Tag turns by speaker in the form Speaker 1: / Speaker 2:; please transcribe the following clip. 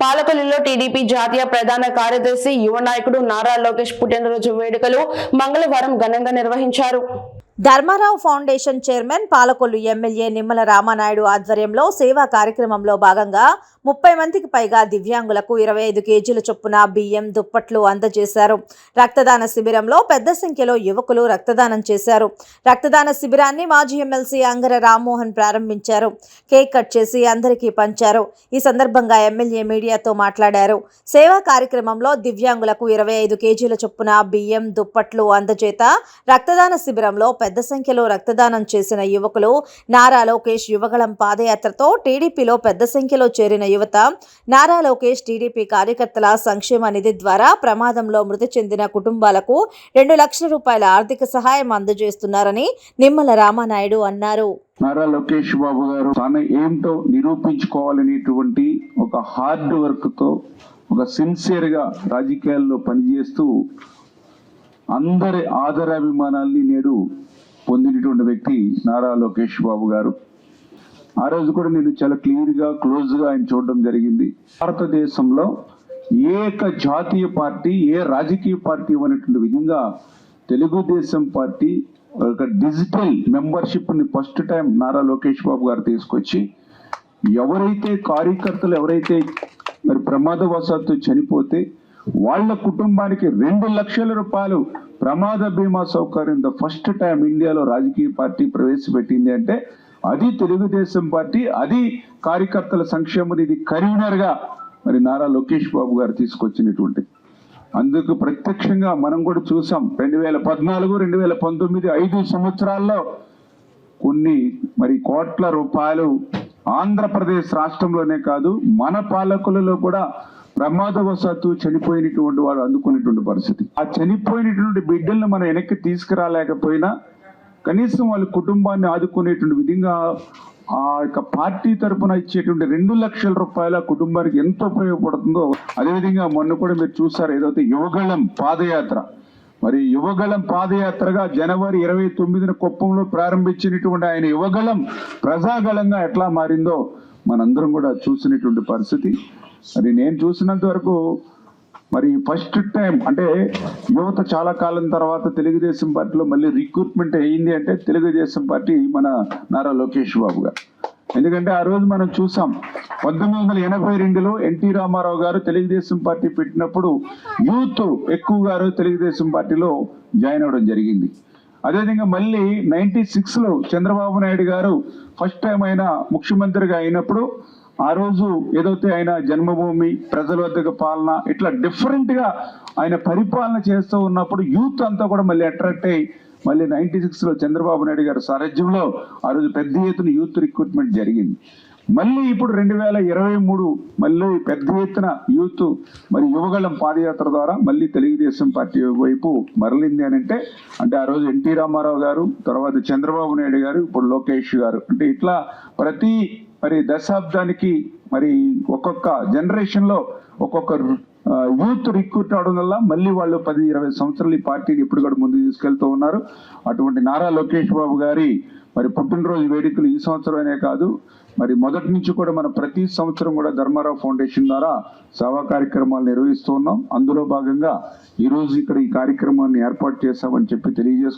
Speaker 1: పాలకొల్లులో TDP జాతీయ ప్రధాన కార్యదర్శి యువ నాయకుడు నారా లోకేష్ పుట్టినరోజు వేడుకలు మంగళవారం ఘనంగా నిర్వహించారు.
Speaker 2: Dharmarao foundation chairman Palakollu MLA Nimmala Ramanaidu ఆధ్వర్యంలో సేవా కార్యక్రమంలో భాగంగా 30 మందికి పైగా దివ్యాంగులకు 25 కేజీల చొప్పున బియ్యం, దుప్పట్లు అందజేశారు. రక్తదాన శిబిరంలో పెద్ద సంఖ్యలో యువకులు రక్తదానం చేశారు. రక్తదాన శిబిరాన్ని మాజీ ఎమ్మెల్సీ అంగర రామ్మోహన్ ప్రారంభించారు. కేక్ కట్ చేసి అందరికీ పంచారు. ఈ సందర్భంగా ఎమ్మెల్యే మీడియాతో మాట్లాడారు. సేవా కార్యక్రమంలో దివ్యాంగులకు 25 కేజీల చొప్పున బియ్యం, దుప్పట్లు అందజేత రక్తదాన శిబిరంలో పెద్ద సంఖ్యలో రక్తదానం చేసిన యువకులు నారా లోకేష్ యువగళం పాదయాత్రతో టీడీపీలో పెద్ద సంఖ్యలో చేరిన యువత నారా లోకేష్ టీడీపీ కార్యకర్తల సంక్షేమ నిధి ద్వారా ప్రమాదంలో మృతి చెందిన కుటుంబాలకు 2 లక్షల రూపాయల ఆర్థిక సహాయం అందజేస్తున్నారని నిమ్మల రామానాయుడు అన్నారు.
Speaker 3: నారా లోకేష్ బాబు గారు తాను ఏంటో నిరూపించుకోవాలనేటువంటి ఒక హార్డ్ వర్క్ తో ఒక సిన్సియర్ గా రాజకీయాల్లో పనిచేస్తూ అందరి ఆదరాభిమానాల్ని నేడు పొందినటువంటి వ్యక్తి నారా లోకేష్ బాబు గారు. ఆ రోజు కూడా నేను చాలా క్లియర్గా క్లోజ్గా ఆయన చూడడం జరిగింది. భారతదేశంలో ఏక జాతీయ పార్టీ, ఏ రాజకీయ పార్టీ అనేటువంటి విధంగా తెలుగుదేశం పార్టీ ఒక డిజిటల్ మెంబర్షిప్ని ఫస్ట్ టైం నారా లోకేష్ బాబు గారు తీసుకొచ్చి ఎవరైతే కార్యకర్తలు ఎవరైతే మరి ప్రమాదవశాత్తు చనిపోతే వాళ్ళ కుటుంబానికి 2 లక్షల రూపాయలు ప్రమాద బీమా సౌకర్యం ద ఫస్ట్ టైం ఇండియాలో రాజకీయ పార్టీ ప్రవేశపెట్టింది అంటే అది తెలుగుదేశం పార్టీ, అది కార్యకర్తల సంక్షేమ నిధి కన్వీనర్ గా మరి నారా లోకేష్ బాబు గారు తీసుకొచ్చినటువంటి. అందుకు ప్రత్యక్షంగా మనం కూడా చూసాం. 2014, 2019 5 సంవత్సరాల్లో కొన్ని మరి కోట్ల రూపాయలు ఆంధ్రప్రదేశ్ రాష్ట్రంలోనే కాదు మన పాలకులలో కూడా ప్రమాదవశాత్తు చనిపోయినటువంటి వాడు అందుకునేటువంటి పరిస్థితి. ఆ చనిపోయినటువంటి బిడ్డలను మనం వెనక్కి తీసుకురాలేకపోయినా కనీసం వాళ్ళ కుటుంబాన్ని ఆదుకునేటువంటి విధంగా ఆ యొక్క పార్టీ తరఫున ఇచ్చేటువంటి 2 లక్షల రూపాయల కుటుంబానికి ఎంత ఉపయోగపడుతుందో అదేవిధంగా మొన్న కూడా మీరు చూసారు ఏదైతే యువగళం పాదయాత్ర. మరి యువగళం పాదయాత్రగా జనవరి 29న కుప్పంలో ప్రారంభించినటువంటి ఆయన యువగళం ప్రజాగళంగా ఎట్లా మారిందో మనందరం కూడా చూసినటువంటి పరిస్థితి. మరి నేను చూసినంత వరకు మరి ఫస్ట్ టైం అంటే యువత చాలా కాలం తర్వాత తెలుగుదేశం పార్టీలో మళ్ళీ రిక్రూట్మెంట్ అయ్యింది అంటే తెలుగుదేశం పార్టీ మన నారా లోకేష్ బాబు గారు. ఎందుకంటే ఆ రోజు మనం చూసాం 1982లో ఎన్టీ రామారావు గారు తెలుగుదేశం పార్టీ పెట్టినప్పుడు యూత్ ఎక్కువగా తెలుగుదేశం పార్టీలో జాయిన్ అవ్వడం జరిగింది. అదేవిధంగా మళ్ళీ 96లో చంద్రబాబు నాయుడు గారు ఫస్ట్ టైం ఆయన ముఖ్యమంత్రిగా అయినప్పుడు ఆ రోజు ఏదైతే ఆయన జన్మభూమి, ప్రజల వద్దకు పాలన ఇట్లా డిఫరెంట్ గా ఆయన పరిపాలన చేస్తూ ఉన్నప్పుడు యూత్ అంతా కూడా మళ్ళీ అట్రాక్ట్ అయ్యి మళ్ళీ 96లో చంద్రబాబు నాయుడు గారి సారథ్యంలో ఆ రోజు పెద్ద ఎత్తున యూత్ రిక్రూట్మెంట్ జరిగింది. మళ్ళీ ఇప్పుడు 2023 మళ్ళీ పెద్ద ఎత్తున యూత్ మరి యువగళం పాదయాత్ర ద్వారా మళ్ళీ తెలుగుదేశం పార్టీ వైపు మరలింది అని అంటే ఆ రోజు ఎన్టీ రామారావు గారు, తర్వాత చంద్రబాబు నాయుడు గారు, ఇప్పుడు లోకేష్ గారు, అంటే ఇట్లా ప్రతి మరి దశాబ్దానికి మరి ఒక్కొక్క జనరేషన్ లో ఒక్కొక్క యూత్ రిక్రూట్ అవడం వల్ల మళ్ళీ వాళ్ళు 10-20 సంవత్సరాలు ఈ పార్టీని ఇప్పుడు కూడా ముందుకు తీసుకెళ్తూ ఉన్నారు. అటువంటి నారా లోకేష్ బాబు గారి మరి పుట్టినరోజు వేడుకలు ఈ సంవత్సరమే కాదు మరి మొదటి నుంచి కూడా మనం ప్రతి సంవత్సరం కూడా ధర్మారావు ఫౌండేషన్ ద్వారా సేవా కార్యక్రమాలు నిర్వహిస్తూ ఉన్నాం. అందులో భాగంగా ఈ రోజు ఇక్కడ ఈ కార్యక్రమాన్ని ఏర్పాటు చేశామని చెప్పి తెలియజేస్తున్నాం.